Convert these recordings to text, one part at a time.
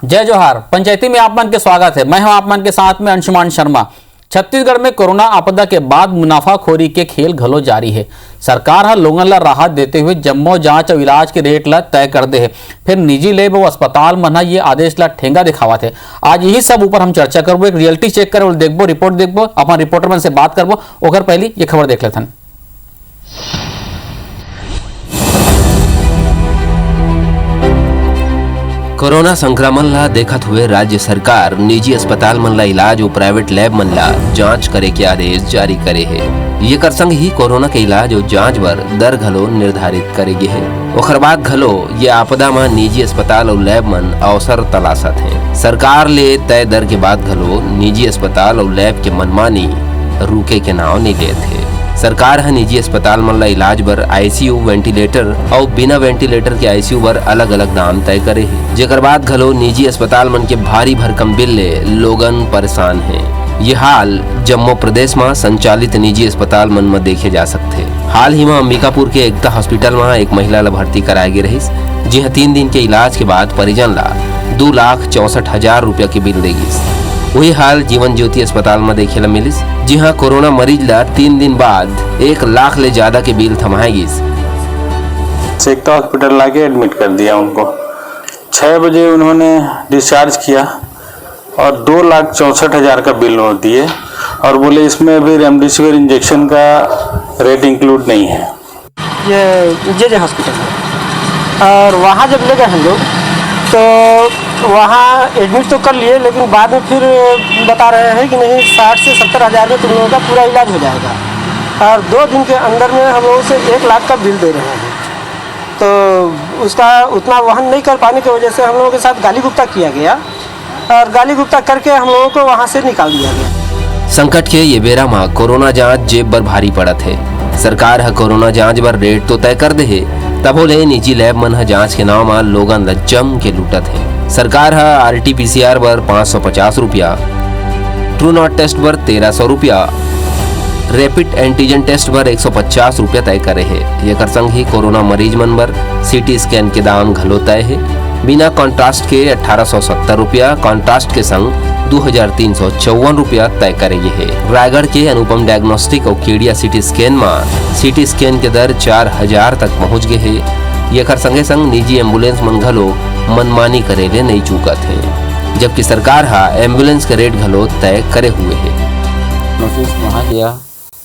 जय जोहार। पंचायती में आप मन के स्वागत है। मैं हूं आप मन के साथ में अंशुमान शर्मा। छत्तीसगढ़ में कोरोना आपदा के बाद मुनाफाखोरी के खेल घलो जारी है। सरकार हर लोगन ला राहत देते हुए जम्मो जांच और इलाज के रेट ला तय कर दे है, फिर निजी लैब और अस्पताल मन ये आदेश ला ठेंगा दिखावत है। आज यही सब ऊपर हम चर्चा करबो, एक रियलिटी चेक करबो, देखबो, रिपोर्ट देखबो, अपन रिपोर्टर मन से बात करबो। ओकर पहली ये खबर देख लेथन। कोरोना संक्रमण ला देखत हुए राज्य सरकार निजी अस्पताल मन ला इलाज और प्राइवेट लैब मन ला जांच करे के आदेश जारी करे है। ये कर संग ही कोरोना के इलाज और जांच बर दर घलो निर्धारित करे गे है। ओकर बाद घलो ये आपदा में निजी अस्पताल और लैब मन अवसर तलाशत है। सरकार ले तय दर के बाद घलो निजी अस्पताल और लैब के मनमानी रुके के नाव नहीं लेते है। सरकार है निजी अस्पताल मन ला इलाज बर आईसीयू, वेंटिलेटर और बिना वेंटिलेटर के आईसीयू बर अलग अलग दाम तय करे है। जेकर बाद घलो निजी अस्पताल मन के भारी भरकम बिल ले लोगन परेशान है। ये हाल जम्मू प्रदेश में संचालित निजी अस्पताल मन में देखे जा सकते। हाल ही में अंबिकापुर के एकता हॉस्पिटल में एक महिला ला भर्ती कराए गए रही, जी 3 दिन के इलाज के बाद परिजन ला 2,64,000 रुपया के बिल देगी। वही हाल जीवन ज्योति अस्पताल में देखे ला मिलिस, जी हाँ कोरोना मरीज ला 3 दिन बाद 1 लाख ले ज्यादा के बिल थमाएगी। एकता हॉस्पिटल लाके एडमिट कर दिया उनको। 6 बजे उन्होंने डिस्चार्ज किया और 2,64,000 का बिल दिए और बोले इसमें अभी रेमडेसिविर इंजेक्शन का रेट इंक्लूड नहीं है। ये जे हॉस्पिटल और वहाँ जब ले गए हम लोग तो वहाँ एडमिट तो कर लिए, लेकिन बाद में फिर बता रहे हैं कि नहीं 60 से 70 हज़ार में तुम लोगों का पूरा इलाज हो जाएगा और 2 दिन के अंदर में हम लोगों से 1 लाख का बिल दे रहे हैं। तो उसका उतना वहन नहीं कर पाने की वजह से हम लोगों के साथ गाली गुप्ता किया गया और गाली गुप्ता करके हम लोगों को वहाँ से निकाल दिया गया। संकट के ये बेरा में कोरोना जांच जेब बर भारी पड़त है। सरकार है कोरोना जांच बर रेट तो तय कर दे है, तबो ले निजी लैब मन है जांच के नाम में लोगन ला जम के लूटत है। सरकार है RT-PCR बर 550 रुपया, ट्रू नॉट टेस्ट बर 1300 रुपया, रैपिड एंटीजन टेस्ट बर 150 रुपया तय करे है। ये कर संग ही कोरोना मरीज मन बर CT स्कैन के दाम घलो तय है। बिना कॉन्ट्रास्ट के 1870 रुपया, कॉन्ट्रास्ट के संग 2,354 रुपया तय करेगी है। रायगढ़ के अनुपम डायग्नोस्टिक और केडिया CT स्कैन में CT स्कैन के दर 4,000 तक पहुँच गए है। ये कर संगे संग निजी एम्बुलेंस मन घलो मनमानी करे ले नहीं चूकत है, जबकि सरकार हा एम्बुलेंस के रेट घलो तय करे हुए है। ऑफिस वहाँ गया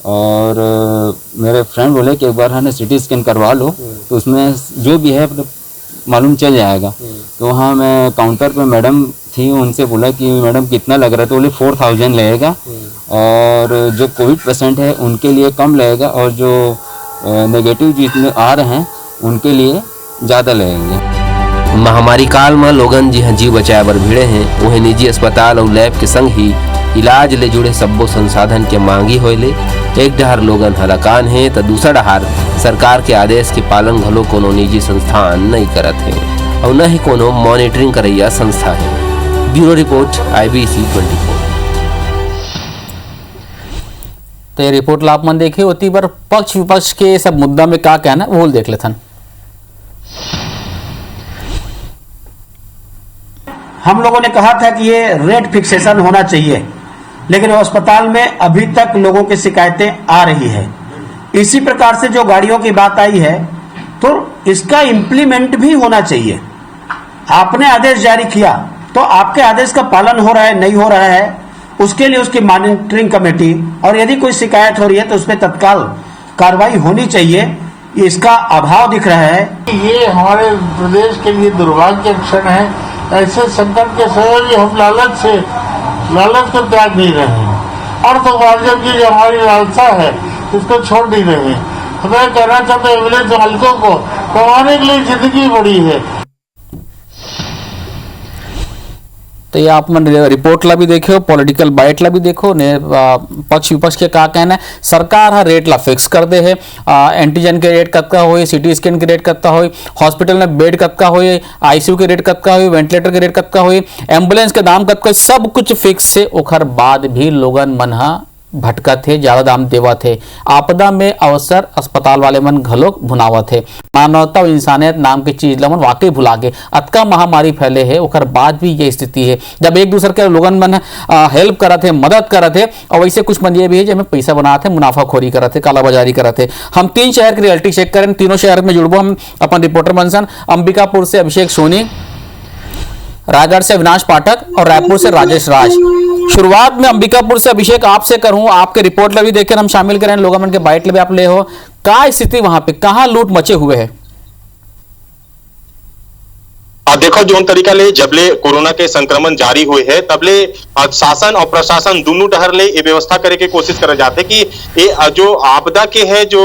और मेरे फ्रेंड बोले कि एक बार हमें CT स्कैन करवा लो तो उसमें जो भी है मालूम चल जाएगा। तो वहाँ मैं काउंटर पे मैडम थी, उनसे बोला कि मैडम कितना लग रहा है, तो बोले 4,000 लगेगा और जो कोविड पेशेंट है उनके लिए कम लगेगा और जो नेगेटिव जितने आ रहे हैं उनके लिए ज़्यादा लगेंगे। महामारी काल में लोगन जी जीव बचाए बर भिड़े हैं, वही निजी अस्पताल और लैब के संग ही इलाज ले जुड़े सब्बो संसाधन के मांगी होले। एक डहार लोगन हलाकान है तो दूसरा डहार सरकार के आदेश के पालन घलो कोनो निजी संस्थान नहीं करत है और न ही कोनो मॉनिटरिंग करैया संस्था है। Bureau report IBC 24। तो ये रिपोर्ट ला आप मन देखे होती पर पक्ष विपक्ष के सब मुद्दा में क्या कहना वो देख लेथन। हम लोगों ने कहा था कि ये रेट फिक्सेशन होना चाहिए, लेकिन अस्पताल में अभी तक लोगों की शिकायतें आ रही है। इसी प्रकार से जो गाड़ियों की बात आई है तो इसका इम्प्लीमेंट भी होना चाहिए। आपने आदेश जारी किया तो आपके आदेश का पालन हो रहा है नहीं हो रहा है, उसके लिए उसकी मॉनिटरिंग कमेटी और यदि कोई शिकायत हो रही है तो उस पर तत्काल कार्रवाई होनी चाहिए। इसका अभाव दिख रहा है। ये हमारे प्रदेश के लिए दुर्भाग्य का क्षण है। ऐसे संकट के समय भी हम लालच को त्याग नहीं रहे हैं और तो वार्जन की जो हमारी लालसा है इसको छोड़ नहीं रहे हैं। मैं कहना चाहता हूँ एम्बुलेंस मालिकों को कमाने के लिए जिंदगी बड़ी है। तो ये आप मन रिपोर्ट ला भी देखो, पॉलिटिकल बाइट ला भी देखो ने पक्ष विपक्ष के का कहना है। सरकार हा रेट ला फिक्स कर दे है, एंटीजन के रेट कतका होई, CT स्कैन के रेट कतका होई, हॉस्पिटल में बेड कतका होई, ICU के रेट कतका होई, वेंटिलेटर के रेट कतका होई, एम्बुलेंस के दाम कतका, सब कुछ फिक्स से। ओखर बाद भी लोगन मन हा भटका थे, ज्यादा दाम देवा थे। आपदा में अवसर अस्पताल वाले मन घलोक भुनावा थे। मानवता और इंसानियत नाम की चीज ला मन वाकई भुला गए। अतका महामारी फैले है, ओकर बाद भी ये स्थिति है। जब एक दूसरे के लोगन मन हेल्प करा थे, मदद करा थे, और वैसे कुछ मन ये भी है जिसमें पैसा बना थे, मुनाफाखोरी करा थे, कालाबाजारी करा थे। हम 3 शहर की रियलिटी चेक करें, तीनों शहर में जुड़बो हम अपन रिपोर्टर बनसन। अंबिकापुर से अभिषेक सोनी, रायगढ़ से अविनाश पाठक और रायपुर से राजेश राज। शुरुआत में अंबिकापुर से अभिषेक आपसे करूं, आपके रिपोर्ट भी देकर हम शामिल करें, लोगों मन के बाइट ले आप ले हो, क्या स्थिति वहां पे, कहां लूट मचे हुए है? देखो जो तरीका ले जबले कोरोना के संक्रमण जारी हुए है तबले शासन और प्रशासन दोनों टहर ले ये व्यवस्था करे के कोशिश करे जाते कि ये जो आपदा के है जो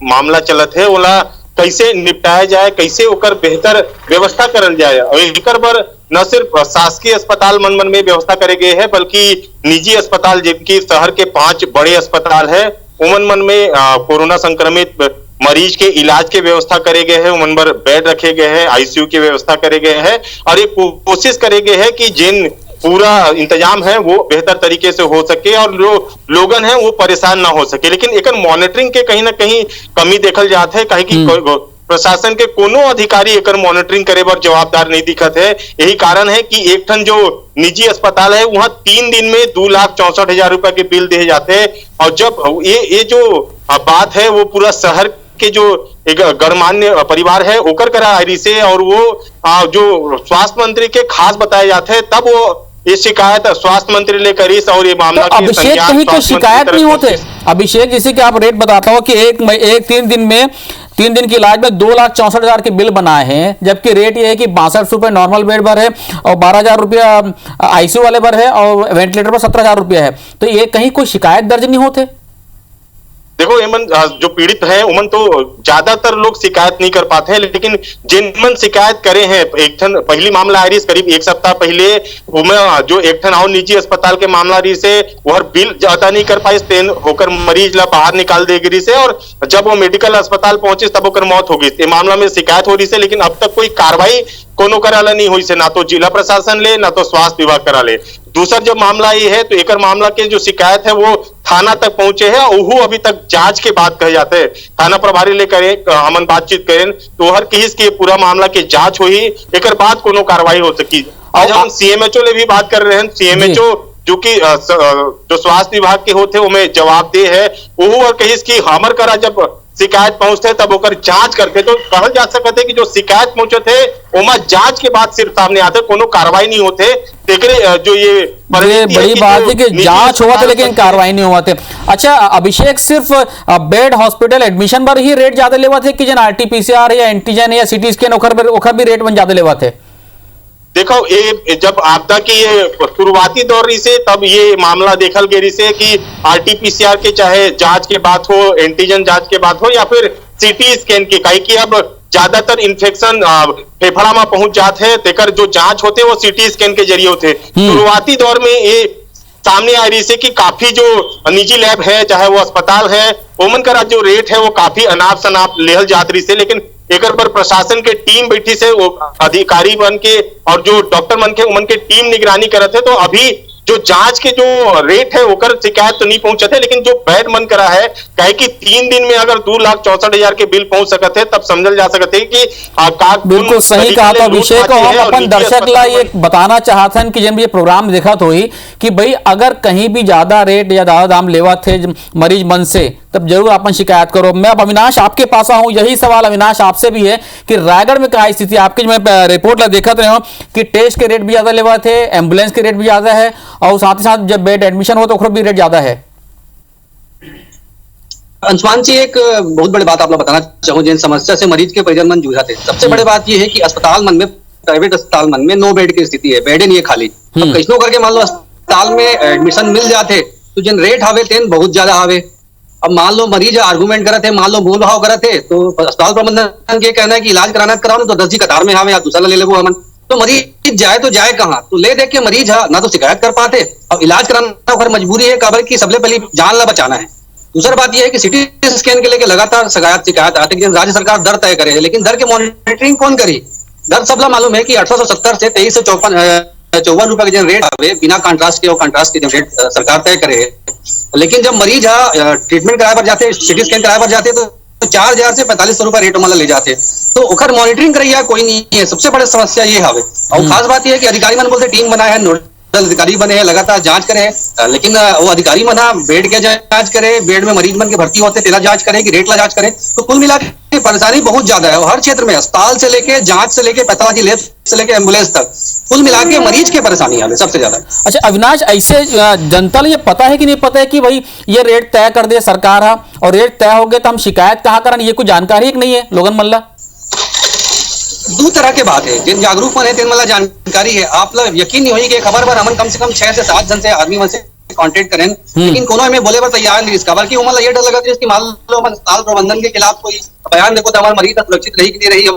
मामला चलत है ओला कैसे निपटाया जाए, कैसे ओकर बेहतर व्यवस्था करल जाए। और एकर बर न सिर्फ शासकीय अस्पताल मन में व्यवस्था करे गए है बल्कि निजी अस्पताल जिनकी शहर के 5 बड़े अस्पताल है उमन मन में कोरोना संक्रमित मरीज के इलाज के व्यवस्था करे गए हैं, उमन पर बेड रखे गए हैं, आईसीयू की व्यवस्था करे गए हैं और ये कोशिश करे गए है कि जिन पूरा इंतजाम है वो बेहतर तरीके से हो सके और जो लोगन है वो परेशान ना हो सके। लेकिन एक मॉनिटरिंग के कहीं ना कहीं कमी देखल जाता है, कहीं कि प्रशासन के कोनो अधिकारी एक मॉनिटरिंग करे पर जवाबदार नहीं दिखत है। यही कारण है कि एक ठन जो निजी अस्पताल है वहां 3 दिन में 2,64,000 रुपए के बिल दिए जाते हैं। और जब ये जो बात है वो पूरा शहर के जो एक गणमान्य परिवार है ओकर करा आयरी से और वो जो स्वास्थ्य मंत्री के खास बताए जाते हैं तब वो ये शिकायत स्वास्थ्य मंत्री ले करीस और ये मामला तो अभिषेक कहीं कोई शिकायत नहीं होते? अभिषेक जैसे कि आप रेट बताता हो कि एक 3 दिन में 3 दिन के इलाज में 2,64,000 के बिल बनाए हैं, जबकि रेट ये है कि 62 रुपए नॉर्मल बेड पर है और 12,000 रुपया आईसीयू वाले पर है और वेंटिलेटर पर 17,000 रुपया है। तो ये कहीं कोई शिकायत दर्ज नहीं होते? देखो एमन जो पीड़ित हैं उमन तो ज्यादातर लोग शिकायत नहीं कर पाते हैं, लेकिन जिनमन शिकायत करे हैं एक ठन पहली मामला आ रही करीब 1 सप्ताह पहले उमें जो एक ठन और निजी अस्पताल के मामला रही से वह बिल ज्यादा नहीं कर पाई तेन होकर मरीज ला बाहर निकाल दे गिरी से और जब वो मेडिकल अस्पताल पहुंचे तब होकर मौत हो गई। ये मामला में शिकायत हो रही से लेकिन अब तक कोई कार्रवाई कोनो कराला नहीं हुई से, ना तो जिला प्रशासन ले ना तो स्वास्थ्य विभाग करा ले। दूसरा जब मामला ये है तो एक मामला के जो शिकायत है वो थाना तक पहुंचे है और वो अभी तक जांच के बाद कहे जाते हैं। थाना प्रभारी लेकर हमन बातचीत करें तो हर किस के पूरा मामला की जांच हुई एक बाद कोनो कार्रवाई हो सकी। आज हम सीएमएचओ ले भी बात कर रहे हैं। सीएमएचओ जो कि जो स्वास्थ्य विभाग के होते उन्हें जवाब दे है वो और कहीं की हमर करा जब शिकायत पहुंचते तब होकर जांच करते तो कहल जा सकते है कि जो शिकायत पहुंचे थे ओमा जांच के बाद सिर्फ सामने आते कोनो कार्रवाई नहीं होते। जो ये बड़ी बात है कि जांच हुआ था लेकिन कार्रवाई नहीं हुआ थे। अच्छा अभिषेक, सिर्फ बेड हॉस्पिटल एडमिशन पर ही रेट ज्यादा लेवा थे कि जन आरटीपीसीआर या एंटीजन या सीटी स्कैन ओखर भी रेट में ज्यादा लेवा थे? देखो ये जब आपदा की ये शुरुआती दौर रही से तब ये मामला देखल गई से कि आरटीपीसीआर के चाहे जांच के बात हो, एंटीजन जांच के बात हो या फिर सीटी स्कैन की, कहीं कि अब ज्यादातर इन्फेक्शन फेफड़ा में पहुंच जाते हैं तेकर जो जांच होते वो सीटी स्कैन के जरिए होते। शुरुआती दौर में ये सामने आ रही से कि काफी जो निजी लैब है चाहे वो अस्पताल है ओमन का जो रेट है वो काफी अनाप शनाप लेहल जात रही से, लेकिन एक पर प्रशासन के टीम बैठी से वो अधिकारी बन के और जो डॉक्टर बन के उमन के टीम निगरानी करते तो अभी जो जांच के जो रेट है ओकर शिकायत तो नहीं पहुंचे थे, लेकिन जो बेड मन करा है कहे कि 3 दिन में अगर 2,64,000 के बिल पहुंच सकते हैं तब समझल जा सकते हैं कि बिल्कुल सही कहा। तो अभिषेक को हम अपन दर्शक ला ये बताना चाहते हैं कि जब ये प्रोग्राम देखा तो ही कि भाई अगर कहीं भी ज्यादा रेट या ज्यादा दाम लेवा थे मरीज मन से तब जरूर अपन शिकायत करो। मैं अब अविनाश आपके पास आऊं, यही सवाल अविनाश आपसे भी है कि रायगढ़ में क्या स्थिति आपकी? मैं रिपोर्ट ला देखा रहे हो कि टेस्ट के रेट भी ज्यादा लेवा थे, एम्बुलेंस के रेट भी ज्यादा है और साथ ही साथ जब बेड एडमिशन हो तो भी रेट ज्यादा है। अंशुमान जी, एक बहुत बड़ी बात आप लोग बताना चाहूँ जिन समस्या से मरीज के परिजन मन जूझा थे। सबसे बड़ी बात यह है कि अस्पताल मन में, प्राइवेट अस्पताल मन में 9 बेड की स्थिति है, बेड नहीं है खाली। अब कैसनो करके मान लो अस्पताल में एडमिशन मिल जाते तो जिन रेट आवे तेन बहुत ज्यादा आवे। अब मान लो मरीज आर्गूमेंट करते मान लो मोल भाव करते तो अस्पताल प्रबंधन के कहना है कि इलाज कराना कराओ तो 10 जी कतार में आवे या दूसरा ले लेगो हमन, तो मरीज जाए तो जाए कहाँ? तो ले देख के मरीज ना तो शिकायत कर पाते और इलाज कराना फिर मजबूरी है काबर की सबसे पहले जान ला बचाना है। दूसरा बात यह है कि सीटी स्कैन के लेके लगातार शिकायत आते कि राज्य सरकार दर तय करे, लेकिन दर के मॉनिटरिंग कौन करी? दर सबला मालूम है कि 1870 से 2354 रुपए के जो रेट आवे बिना कॉन्ट्रास्ट के और कॉन्ट्रास्ट के जो रेट सरकार तय करे लेकिन जब मरीज ट्रीटमेंट कराए पर जाते, सिटी स्कैन कराए पर जाते तो 4,000 से 4500 रुपए रेट मतलब ले जाते। तो ओकर मॉनिटरिंग करिए कोई नहीं है, सबसे बड़ी समस्या ये हवे। और खास बात ये है कि अधिकारी मन बोलते टीम बनाए है, नोडल अधिकारी बने हैं, लगातार जांच करे हैं, लेकिन वो अधिकारी मन बेड के जांच करे, बेड में मरीज मन के भर्ती होते तेला जांच करे कि रेट ला जांच करे। तो कुल मिला के परेशानी बहुत ज्यादा है, और हर क्षेत्र में अस्पताल से लेके जांच से लेके पैथोलॉजी लैब से लेके एम्बुलेंस तक कुल मिला के मरीज की परेशानी है सबसे ज्यादा। अच्छा अविनाश, ऐसे जनता को ये पता है कि नहीं पता है कि भाई ये रेट तय कर दे सरकार है, और रेट तय हो गए तो हम शिकायत कहाँ करन, ये कुछ जानकारी एक नहीं है लोगन मल्ला? दो तरह के बात है, जिन जागरूक मन है तिन मला जानकारी है। आप लोग यकीन नहीं होगी कि खबर पर हमन कम से कम 6 से 7 जन से आदमी मन से कांटेक्ट करें, लेकिन कोनो में बोले पर तैयार नहीं। इसका बल्कि उमला ये डर लगा कि मान लो अस्पताल प्रबंधन के खिलाफ कोई बयान देखो तो हमारे मरीज सुरक्षित रही कि नहीं रही,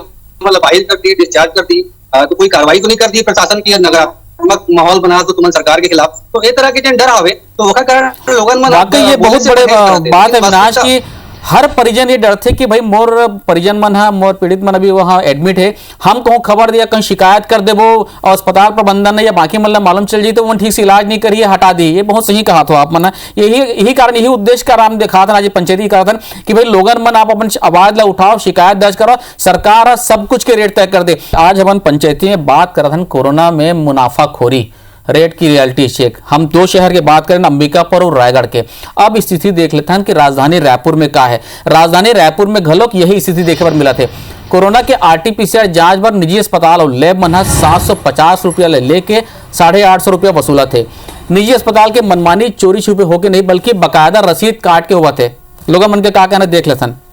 मतलब बाहर कर दी, डिस्चार्ज कर दी, तो कोई कार्रवाई तो नहीं कर दी प्रशासन की, नकारात्मक माहौल बना तो तुम सरकार के खिलाफ, तो ये तरह के डर आवे तो वह कारण लोगन मन वाकई ये बहुत बड़े बात है अविनाश की हर परिजन ये डरते कि भाई मोर परिजन मन है, मोर पीड़ित मन अभी वहाँ एडमिट है, हम कहूँ खबर दिया कहीं शिकायत कर दे वो अस्पताल प्रबंधन या बाकी मतलब मालूम चल जाए तो वो ठीक से इलाज नहीं करिए, हटा दी। ये बहुत सही कहा था आप मन, यही कारण, यही उद्देश्य का राम दिखा था आज पंचायती कहा था कि भाई लोगन मन आप अपन आवाज ला उठाओ, शिकायत दर्ज करो, सरकार सब कुछ के रेट तय कर दे। आज अपन पंचायती में बात कर रहे थे कोरोना में मुनाफाखोरी रेट की रियलिटी चेक। हम दो शहर की बात करें, अंबिकापुर और रायगढ़ के। अब स्थिति देख लेते हैं कि राजधानी रायपुर में क्या है। राजधानी रायपुर में घलोक यही स्थिति देखे पर मिला थे। कोरोना के RT-PCR जांच पर निजी अस्पताल और लैब मन 750 रुपया लेके 850 रुपया वसूला थे। निजी अस्पताल के मनमानी चोरी छुपे होके नहीं बल्कि बकायदा रसीद काट के हुआ थे। लोग मन के क्या कहना देख लेते हैं।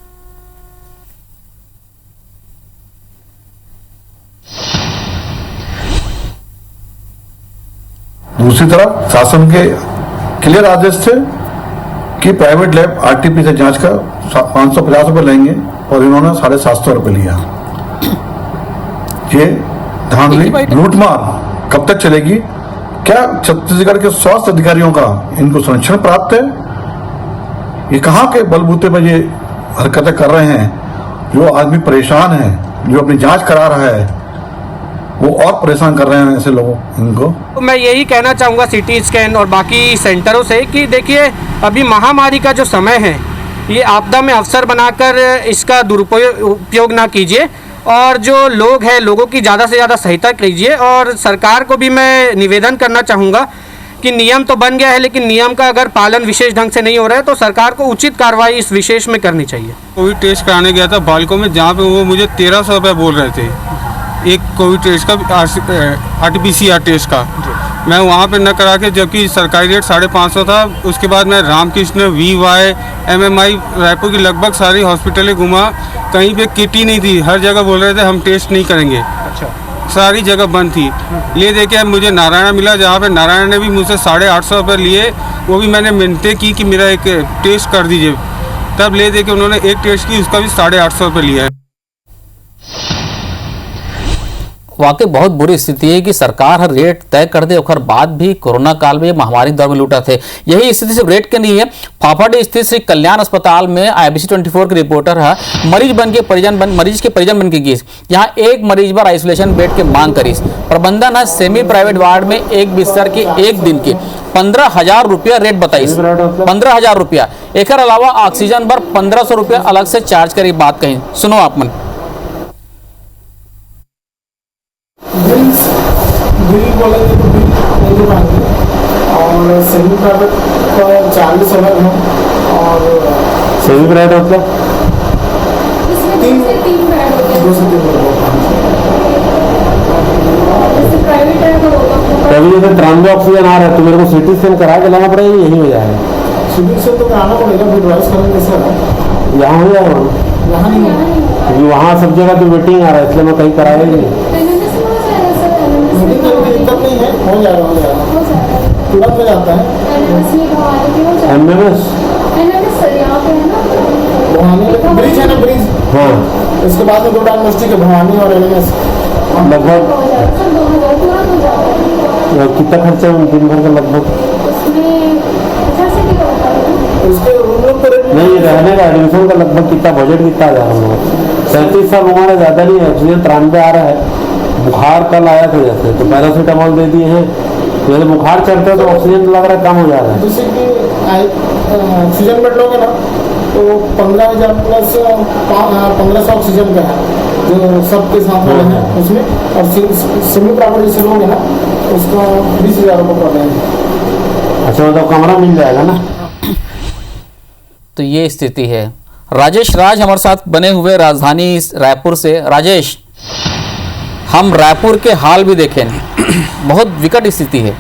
दूसरी तरफ शासन के क्लियर आदेश थे कि प्राइवेट लैब RT-PCR जांच का 550 रुपए लेंगे और इन्होंने 750 रुपए लिया। ये धांधली लूटमार कब तक चलेगी? क्या छत्तीसगढ़ के स्वास्थ्य अधिकारियों का इनको संरक्षण प्राप्त है? ये कहाँ के बलबूते पर ये हरकतें कर रहे हैं? जो आदमी परेशान है, जो अपनी जांच करा रहा है, वो और परेशान कर रहे हैं ऐसे लोगों इनको। तो मैं यही कहना चाहूँगा सिटी स्कैन और बाकी सेंटरों से कि देखिए अभी महामारी का जो समय है, ये आपदा में अवसर बनाकर इसका दुरुपयोग ना कीजिए, और जो लोग हैं लोगों की ज़्यादा से ज़्यादा सहायता कीजिए। और सरकार को भी मैं निवेदन करना चाहूँगा कि नियम तो बन गया है, लेकिन नियम का अगर पालन विशेष ढंग से नहीं हो रहा है तो सरकार को उचित कार्रवाई इस विशेष में करनी चाहिए। कोविड टेस्ट कराने गया था बालको में, जहाँ पे वो मुझे 1300 रुपये बोल रहे थे एक कोविड टेस्ट का, RT-PCR टेस्ट का। मैं वहाँ पे न करा के, जबकि सरकारी रेट 550 था। उसके बाद मैं रामकृष्ण, VY, MMI रायपुर की लगभग सारी हॉस्पिटलें घुमा, कहीं पे किट ही नहीं थी। हर जगह बोल रहे थे हम टेस्ट नहीं करेंगे। अच्छा। सारी जगह बंद थी। ले दे के मुझे नारायण मिला, जहाँ पे नारायण ने भी मुझसे 850 रुपये लिए। वो भी मैंने मिन्नतें की कि मेरा एक टेस्ट कर दीजिए, तब ले दे के उन्होंने एक टेस्ट की, उसका भी 850 रुपये लिया है। वाकई बहुत बुरी स्थिति है कि सरकार हर रेट तय कर दे और बाद भी कोरोना काल में महामारी दौर में लूटा थे। यही स्थिति सिर्फ रेट के नहीं है। फाफाडी स्थित श्री कल्याण अस्पताल में IBC 24 के रिपोर्टर है मरीज के परिजन बन के गीस। यहाँ एक मरीज पर आइसोलेशन बेड के मांग करी। प्रबंधन है सेमी प्राइवेट वार्ड में एक बिस्तर के एक दिन के 15,000 रुपया रेट बताई। 15,000 रुपया। एक अलावा ऑक्सीजन पर 1500 रुपया अलग से चार्ज करी। बात कहीं सुनो आप मन। बिल बोलेंगे तो बिल नहीं दे पाएंगे, और सेमी प्राइवेट का 40 अलग है। और सेमी प्राइवेट मतलब 2 से 3 कभी जैसे 93 ऑक्सीजन आ रहा है तो मेरे को सिटी स्कैन करा के लाना पड़ेगा, यही हो जाएगा। सिटी स्कैन तो कराना पड़ेगा, फिर ड्राइव करेंगे सर। यहाँ हो जाएगा, यहाँ नहीं है, क्योंकि वहाँ सब जगह तो वेटिंग आ रहा है, इसलिए मैं कहीं कराया ही नहीं। दिक्कत नहीं है, हो जाएगा तुरंत हो जाता है। MMS ब्रिज है ना, ब्रिज। हाँ, इसके बाद में 2 डायग्नोस्टिक है, भवानी और LMS। लगभग कितना खर्चा है दिन भर का? लगभग उसके रूम नहीं, रहने का एडमिशन का लगभग कितना बजट कितना आ जा रहा है? 37 साल उम्र है, ज़्यादा नहीं है। ऑक्सीजन 93 आ रहा है। बुखार कल आया था जैसे, तो पैरासीटामोल दे दिए हैं, जैसे बुखार चढ़ता है तो ऑक्सीजन लग रहा है कम हो जा रहा है। जैसे कि ऑक्सीजन बेड लोगे ना तो 15,000 प्लस 1500 ऑक्सीजन का है जो सबके साथ वाले हैं उसमें, और सेमी प्राइवेट जैसे लोगे ना उसका 20,000 रुपये पड़ रहे हैं। अच्छा, मतलब कमरा मिल जाएगा ना। तो ये स्थिति है। राजेश राज हमारे साथ बने हुए राजधानी रायपुर से। राजेश, हम रायपुर के हाल भी देखें, बहुत विकट स्थिति है।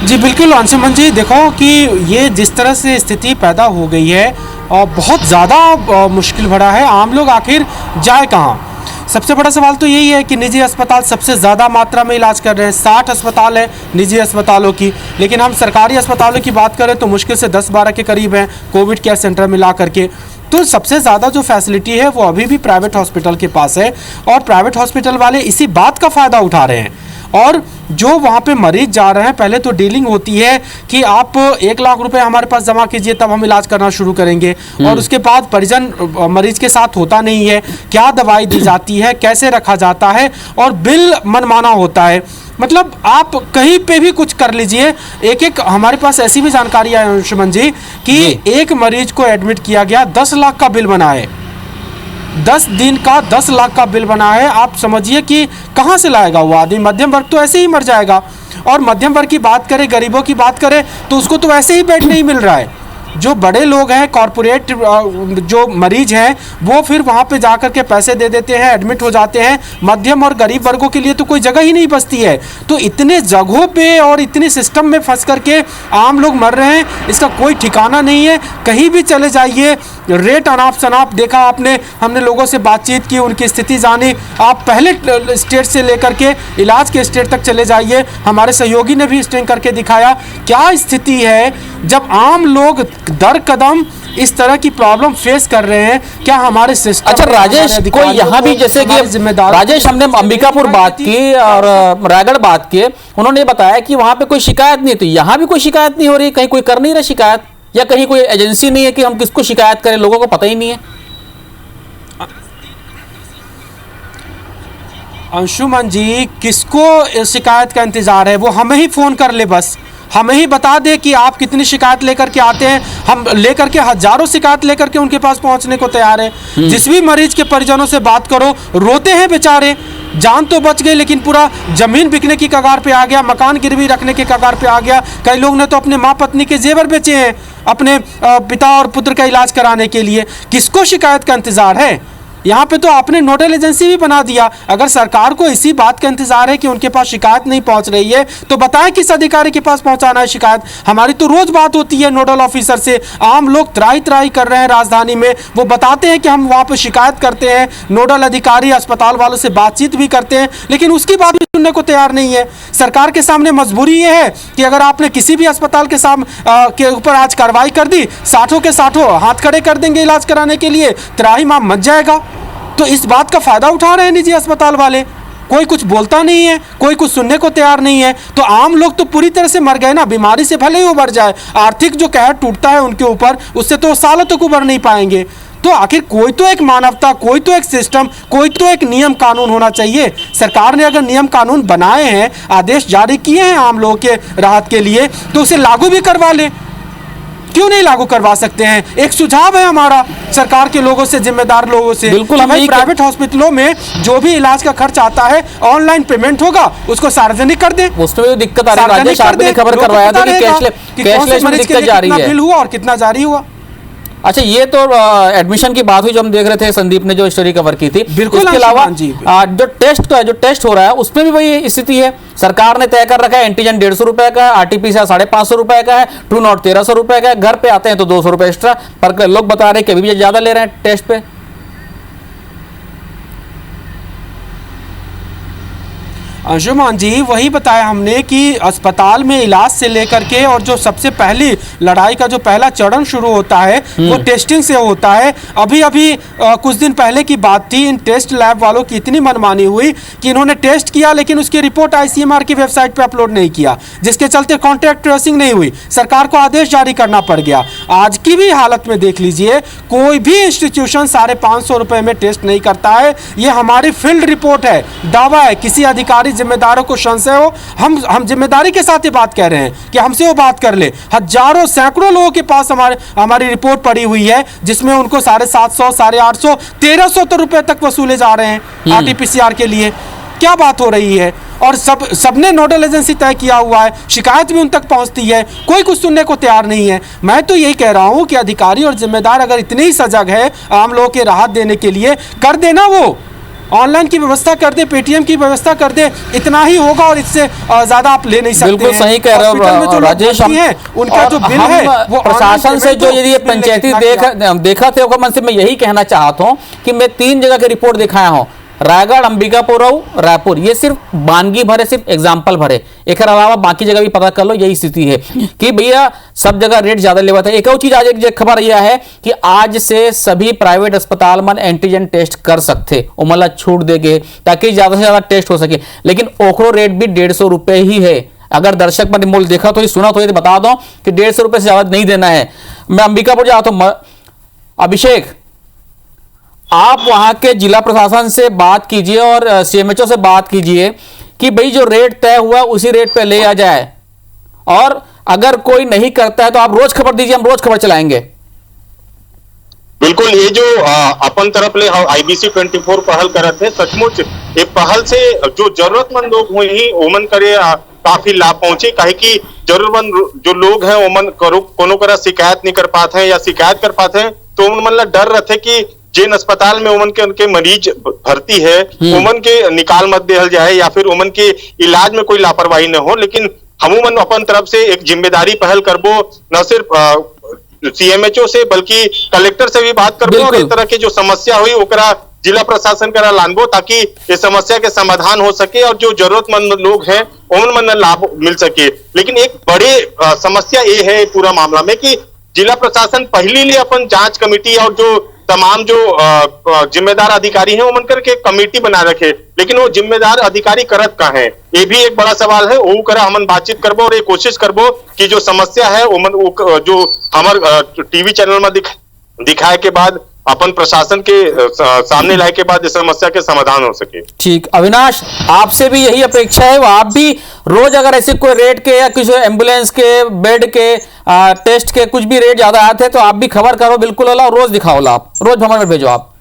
जी बिल्कुल अंशुमन जी, देखो कि ये जिस तरह से स्थिति पैदा हो गई है और बहुत ज़्यादा मुश्किल भरा है। आम लोग आखिर जाए कहाँ? सबसे बड़ा सवाल तो यही है कि निजी अस्पताल सबसे ज़्यादा मात्रा में इलाज कर रहे हैं। 60 अस्पताल है निजी अस्पतालों की, लेकिन हम सरकारी अस्पतालों की बात करें तो मुश्किल से 10-12 के करीब हैं कोविड केयर सेंटर मिला करके। तो सबसे ज़्यादा जो फैसिलिटी है वो अभी भी प्राइवेट हॉस्पिटल के पास है, और प्राइवेट हॉस्पिटल वाले इसी बात का फ़ायदा उठा रहे हैं। और जो वहाँ पे मरीज जा रहे हैं, पहले तो डीलिंग होती है कि आप 1 लाख रुपए हमारे पास जमा कीजिए तब हम इलाज करना शुरू करेंगे, और उसके बाद परिजन मरीज के साथ होता नहीं है, क्या दवाई दी जाती है, कैसे रखा जाता है, और बिल मनमाना होता है। मतलब आप कहीं पे भी कुछ कर लीजिए। एक हमारे पास ऐसी भी जानकारी है अंशुमन जी कि एक मरीज को एडमिट किया गया, 10 लाख का बिल बना है। 10 दिन का 10 लाख का बिल बना है। आप समझिए कि कहाँ से लाएगा वो आदमी? मध्यम वर्ग तो ऐसे ही मर जाएगा। और मध्यम वर्ग की बात करें, गरीबों की बात करें तो उसको तो ऐसे ही बेड नहीं मिल रहा है। जो बड़े लोग हैं, कॉरपोरेट जो मरीज हैं, वो फिर वहाँ पे जाकर के पैसे दे देते हैं, एडमिट हो जाते हैं। मध्यम और गरीब वर्गों के लिए तो कोई जगह ही नहीं बचती है। तो इतने जगहों पे और इतने सिस्टम में फंस करके आम लोग मर रहे हैं, इसका कोई ठिकाना नहीं है। कहीं भी चले जाइए, रेट अनाप शनाप देखा आपने। हमने लोगों से बातचीत की, उनकी स्थिति जानी। आप पहले स्टेट से लेकर के इलाज के स्टेट तक चले जाइए। हमारे सहयोगी ने भी स्ट्रिंग करके दिखाया क्या स्थिति है जब आम लोग दर कदम इस तरह की प्रॉब्लम फेस कर रहे हैं। क्या हमारे सिस्टम? अच्छा राजेश, कोई यहाँ भी जैसे कि राजेश, हमने अंबिकापुर बात की और रायगढ़ बात की, उन्होंने बताया कि वहाँ पे कोई शिकायत नहीं थी। यहाँ भी कोई शिकायत नहीं हो रही? कहीं कोई कर नहीं रहा शिकायत, या कहीं कोई एजेंसी नहीं है कि हम किसको शिकायत करें? लोगों को पता ही नहीं है। अंशुमन जी, किसको शिकायत का इंतजार है? वो हमें ही फोन कर ले, बस हमें ही बता दे कि आप कितनी शिकायत लेकर के आते हैं। हम लेकर के हजारों शिकायत लेकर के उनके पास पहुंचने को तैयार है। जिस भी मरीज के परिजनों से बात करो, रोते हैं बेचारे। जान तो बच गई, लेकिन पूरा जमीन बिकने की कगार पे आ गया, मकान गिरवी रखने की कगार पे आ गया। कई लोग ने तो अपने माँ पत्नी के जेवर बेचे हैं अपने पिता और पुत्र का इलाज कराने के लिए। किसको शिकायत का इंतजार है? यहाँ पे तो आपने नोडल एजेंसी भी बना दिया। अगर सरकार को इसी बात का इंतजार है कि उनके पास शिकायत नहीं पहुंच रही है, तो बताएं किस अधिकारी के पास पहुंचाना है शिकायत। हमारी तो रोज बात होती है नोडल ऑफिसर से। आम लोग त्राही त्राही कर रहे हैं राजधानी में, वो बताते हैं कि हम वहाँ पे शिकायत करते हैं। नोडल अधिकारी अस्पताल वालों से बातचीत भी करते हैं, लेकिन उसकी बात भी सुनने को तैयार नहीं है। सरकार के सामने मजबूरी ये है कि अगर आपने किसी भी अस्पताल के के ऊपर आज कार्रवाई कर दी, 60 के 60 हाथ खड़े कर देंगे इलाज कराने के लिए, त्राही माम मच जाएगा। तो इस बात का फायदा उठा रहे हैं निजी अस्पताल वाले। कोई कुछ बोलता नहीं है, कोई कुछ सुनने को तैयार नहीं है। तो आम लोग तो पूरी तरह से मर गए ना। बीमारी से भले ही उबर जाए, आर्थिक जो कहर टूटता है उनके ऊपर, उससे तो सालों तक उबर नहीं पाएंगे। तो आखिर कोई तो एक मानवता, कोई तो एक सिस्टम, कोई तो एक नियम कानून होना चाहिए। सरकार ने अगर नियम कानून बनाए हैं, आदेश जारी किए हैं आम लोगों के राहत के लिए, तो उसे लागू भी करवा ले। क्यों नहीं लागू करवा सकते हैं? एक सुझाव है हमारा सरकार के लोगों से, जिम्मेदार लोगों से। बिल्कुल, हमें प्राइवेट हॉस्पिटलों में जो भी इलाज का खर्च आता है, ऑनलाइन पेमेंट होगा, उसको सार्वजनिक कर दें। उसमें भी दिक्कत आ रही है राजेश, आपने खबर करवाया था कि कैशलेस में दिक्कत जा रही है। बिल हुआ और कितना जारी हुआ। अच्छा, ये तो एडमिशन की बात हुई जो हम देख रहे थे, संदीप ने जो स्टोरी कवर की थी। बिल्कुल, इसके अलावा जो टेस्ट हो रहा है उसमें भी वही स्थिति है। सरकार ने तय कर रखा है एंटीजन 150 रुपए का, आरटीपीसीआर 550 रुपए का है, ट्रू नॉट 1300 रुपए का है। घर पे आते हैं तो 200 रुपए एक्स्ट्रा, पर लोग बता रहे हैं कि अभी भी ज्यादा ले रहे हैं टेस्ट पे। अंशुमान जी वही बताया हमने कि अस्पताल में इलाज से लेकर के और जो सबसे पहली लड़ाई का जो पहला चरण शुरू होता है वो टेस्टिंग से होता है। अभी कुछ दिन पहले की बात थी, इन टेस्ट लैब वालों की इतनी मनमानी हुई कि इन्होंने टेस्ट किया लेकिन उसकी रिपोर्ट आईसीएमआर की वेबसाइट पे अपलोड नहीं किया, जिसके चलते कॉन्टैक्ट ट्रेसिंग नहीं हुई, सरकार को आदेश जारी करना पड़ गया। आज की भी हालत में देख लीजिए, कोई भी इंस्टीट्यूशन 550 रुपए में टेस्ट नहीं करता है। ये हमारी फील्ड रिपोर्ट है, दावा है, किसी अधिकारी जिम्मेदारों को संशय हो, हम जिम्मेदारी के साथ ये बात कह रहे हैं कि हमसे वो बात कर ले। हजारों सैकड़ों लोगों के पास हमारी रिपोर्ट पड़ी हुई है जिसमें उनको 750, 850, 1300 रुपए तक वसूले जा रहे हैं आरटीपीसीआर के लिए। क्या बात हो रही है? और सबने नोडल एजेंसी तय किया हुआ है, शिकायत भी उन तक पहुंचती है, कोई कुछ सुनने को तैयार नहीं है। मैं तो यही कह रहा हूं कि अधिकारी और जिम्मेदार अगर इतने ही सजग है आम लोगों के राहत देने के लिए, कर देना, वो ऑनलाइन की व्यवस्था कर दे, पेटीएम की व्यवस्था कर दे, इतना ही होगा और इससे ज्यादा आप ले नहीं सकते। बिल्कुल सही कह रहे हो राजेश, उनका जो बिल है वो प्रशासन से जो यदि पंचायती देखा थे मन से मैं यही कहना चाहता हूँ कि मैं 3 जगह की रिपोर्ट दिखाया हूँ, रायगढ़, अंबिकापुर और रायपुर। ये सिर्फ बानगी भरे, सिर्फ एग्जाम्पल भरे, एक अलावा बाकी जगह भी पता कर लो, यही स्थिति है कि भैया सब जगह रेट ज्यादा लेवा था। एक और चीज आज एक खबर यह है कि आज से सभी प्राइवेट अस्पताल में एंटीजन टेस्ट कर सकते, उमला छूट देंगे ताकि ज्यादा से ज्यादा टेस्ट हो सके, लेकिन ओखरो रेट भी 150 रुपए ही है। अगर दर्शक पर मूल देखा तो सुना तो ये बता दो कि 150 रुपए से ज्यादा नहीं देना है। मैं अंबिकापुर जाता हूं, अभिषेक आप वहां के जिला प्रशासन से बात कीजिए और सीएमएचओ से बात कीजिए कि भाई जो रेट तय हुआ उसी रेट पे ले आ जाए, और अगर कोई नहीं करता है तो आप रोज खबर दीजिए, हम रोज खबर चलाएंगे। बिल्कुल, ये जो अपन तरफ ले आईबीसी 24 पहल करत है, सचमुच ये पहल से जो जरूरतमंद लोग हुए ही ओमन करे काफी लाभ पहुंचे, काहे कि जरूरतमंद जो लोग हैं ओमन कोनो करा शिकायत नहीं कर पाते हैं या शिकायत कर पाते हैं तो उमन मतलब डर रहते कि जिन अस्पताल में उमन के उनके मरीज भर्ती है उमन के निकाल मत दिया जाए या फिर उमन के इलाज में कोई लापरवाही न हो। लेकिन हमूमन अपन तरफ से एक जिम्मेदारी पहल करबो, न सिर्फ सीएमएचओ से बल्कि कलेक्टर से भी बात करबो और इस तरह की जो समस्या हुई ओकरा जिला प्रशासन करा लानबो ताकि इस समस्या के समाधान हो सके और जो जरूरतमंद लोग हैं उमन मन लाभ मिल सके। लेकिन एक बड़ी समस्या ये है पूरा मामला में कि जिला प्रशासन पहले लिए अपन जांच कमेटी और जो तमाम जो जिम्मेदार अधिकारी हैं उमन करके कमेटी बना रखे, लेकिन वो जिम्मेदार अधिकारी करत का है, ये भी एक बड़ा सवाल है। वो करा हमन बातचीत करबो और ये कोशिश करबो कि जो समस्या है उमन जो हमार टीवी चैनल में दिखाए के बाद अपन प्रशासन के सामने लाए के बाद इस समस्या के समाधान हो सके। ठीक, अविनाश आपसे भी यही अपेक्षा है, आप भी रोज अगर ऐसे कोई रेट के या किसी एम्बुलेंस के बेड के टेस्ट के कुछ भी रेट ज्यादा आते हैं तो आप भी खबर करो, बिल्कुल वाला रोज दिखाओ, आप रोज भ्रमण में भेजो आप।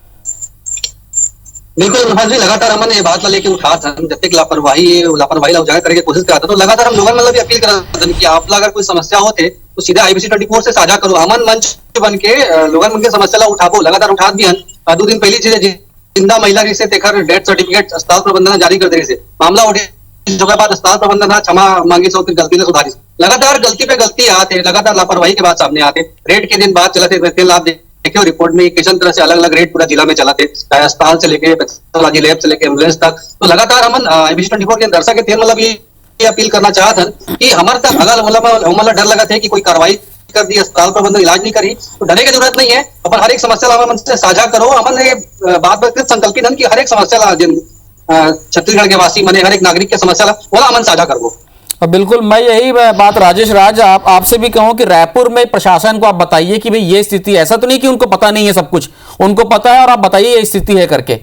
बिल्कुल मनोहर जी, लगातार हमने ये बात लेके उठा था, जब तक लापरवाही उजागर करने की कोशिश करता तो लगातार हम लोगों मतलब भी अपील कर कि आप अगर कोई समस्या होते तो सीधे आईबीसी 24 से साझा करो, अमन मंच बन के लोगन मन के समस्या ला उठाबो, लगातार उठा भी हन। 2 दिन पहले चीजें जिंदा महिला से तेखर डेथ सर्टिफिकेट अस्पताल प्रबंधन जारी कर दे से मामला उठे जो बाद अस्पताल प्रबंधन क्षमा मांगी सो फिर गलती ने सुधारी, लगातार गलती पे गलती आते, लगातार लापरवाही के बाद सामने आते, रेट के दिन बाद चलाते, 3 लाख देखिए रिपोर्ट में किस तरह से अलग अलग रेट पूरा जिला में चलाते, अस्पताल से लेके पैथोलॉजी लैब से लेके एम्बुलेंस तक। तो लगातार हम आईबीसी 24 के दर्शक के थे मतलब ये अपील करना चाहते हैं कि हमारे तक अगर मतलब डर लगा था कि कोई कार्रवाई कर दी, अस्पताल प्रबंधन इलाज नहीं करी तो डरने की जरूरत नहीं है। अपन हर एक समस्या ला मन से साझा करो, अमन ये बात संकल्पित है कि हर एक समस्या ला छत्तीसगढ़ के वासी मने हर एक नागरिक के समस्या ला बोला अमन साझा करो। बिल्कुल, मैं यही बात राजेश राज आपसे भी कहूं कि रायपुर में प्रशासन को आप बताइए कि भाई ये स्थिति, ऐसा तो नहीं कि उनको पता नहीं है, सब कुछ उनको पता है और आप बताइए ये स्थिति है करके।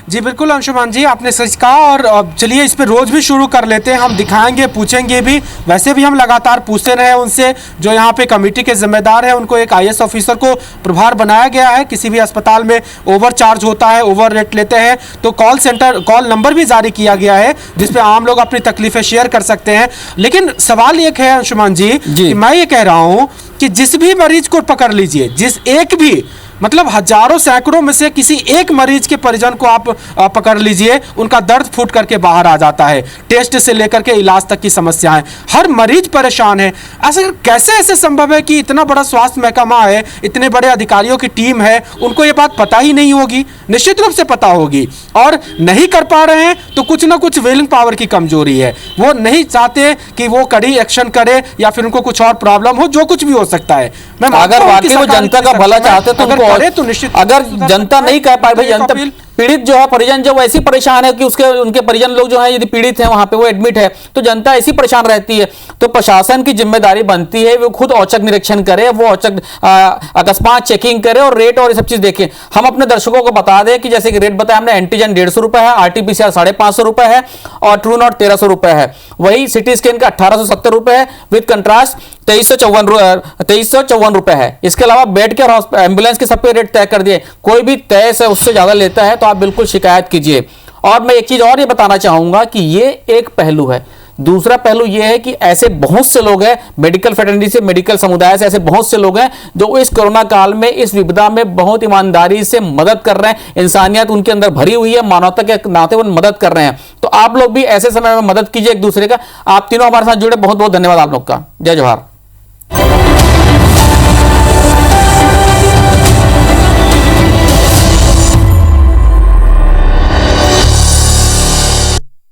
जी बिल्कुल अंशुमान जी, आपने सच कहा और चलिए इस पे रोज भी शुरू कर लेते हैं, हम दिखाएंगे, पूछेंगे भी, वैसे भी हम लगातार पूछते रहे उनसे। जो यहाँ पे कमेटी के जिम्मेदार हैं उनको एक आईएएस ऑफिसर को प्रभार बनाया गया है, किसी भी अस्पताल में ओवर चार्ज होता है, ओवर रेट लेते हैं तो कॉल नंबर भी जारी किया गया है जिसपे आम लोग अपनी तकलीफें शेयर कर सकते हैं। लेकिन सवाल एक है अंशुमान जी कि मैं ये कह रहा हूँ कि जिस भी मरीज को पकड़ लीजिए, जिस एक भी मतलब हजारों सैकड़ों में से किसी एक मरीज के परिजन को आप पकड़ लीजिए, उनका दर्द फूट करके बाहर आ जाता है। टेस्ट से लेकर के इलाज तक की समस्याएं, हर मरीज परेशान है। ऐसे कैसे ऐसे संभव है कि इतना बड़ा स्वास्थ्य महकमा है, इतने बड़े अधिकारियों की टीम है, उनको ये बात पता ही नहीं होगी? निश्चित रूप से पता होगी, और नहीं कर पा रहे हैं तो कुछ ना कुछ विलिंग पावर की कमजोरी है। वो नहीं चाहते कि वो कड़ी एक्शन करे, या फिर उनको कुछ और प्रॉब्लम हो, जो कुछ भी हो सकता है। अगर वाकई वो जनता का भला चाहते तो उनको, अगर जनता नहीं कह पाए भाई, जनता पीड़ित जो है, परिजन जो ऐसी परेशान है कि उनके परिजन लोग जो है यदि पीड़ित हैं, वहां पे वो एडमिट है, तो जनता ऐसी परेशान रहती है। तो प्रशासन की जिम्मेदारी बनती है वो खुद औचक निरीक्षण करे, वो औचक अकस्मात चेकिंग करे और रेट और ये सब चीज देखें। हम अपने दर्शकों को बता दें कि जैसे कि रेट बताया हमने, एंटीजन 150 रुपए है, RT-PCR 550 रुपए है और ट्रू नॉट 1300 रुपए है। वही सिटी स्कैन का 1870 रुपए है, विद कंट्रास्ट 2354 रुपए है। इसके अलावा बेड के और एम्बुलेंस के सब पे रेट तय कर दिए। कोई भी तय से उससे ज्यादा लेता है तो आप बिल्कुल शिकायत कीजिए। और मैं एक चीज और ये बताना चाहूंगा कि ये एक पहलू है। दूसरा पहलू यह है कि ऐसे बहुत से लोग हैं, मेडिकल फ्रेटर्निटी से, मेडिकल समुदाय से ऐसे बहुत से लोग हैं जो इस कोरोना काल में, इस विपदा में बहुत ईमानदारी से मदद कर रहे हैं। इंसानियत उनके अंदर भरी हुई है, मानवता के नाते वो मदद कर रहे हैं। तो आप लोग भी ऐसे समय में मदद कीजिए एक दूसरे का। आप तीनों हमारे साथ जुड़े, बहुत बहुत धन्यवाद आप लोग का। जय जोहार।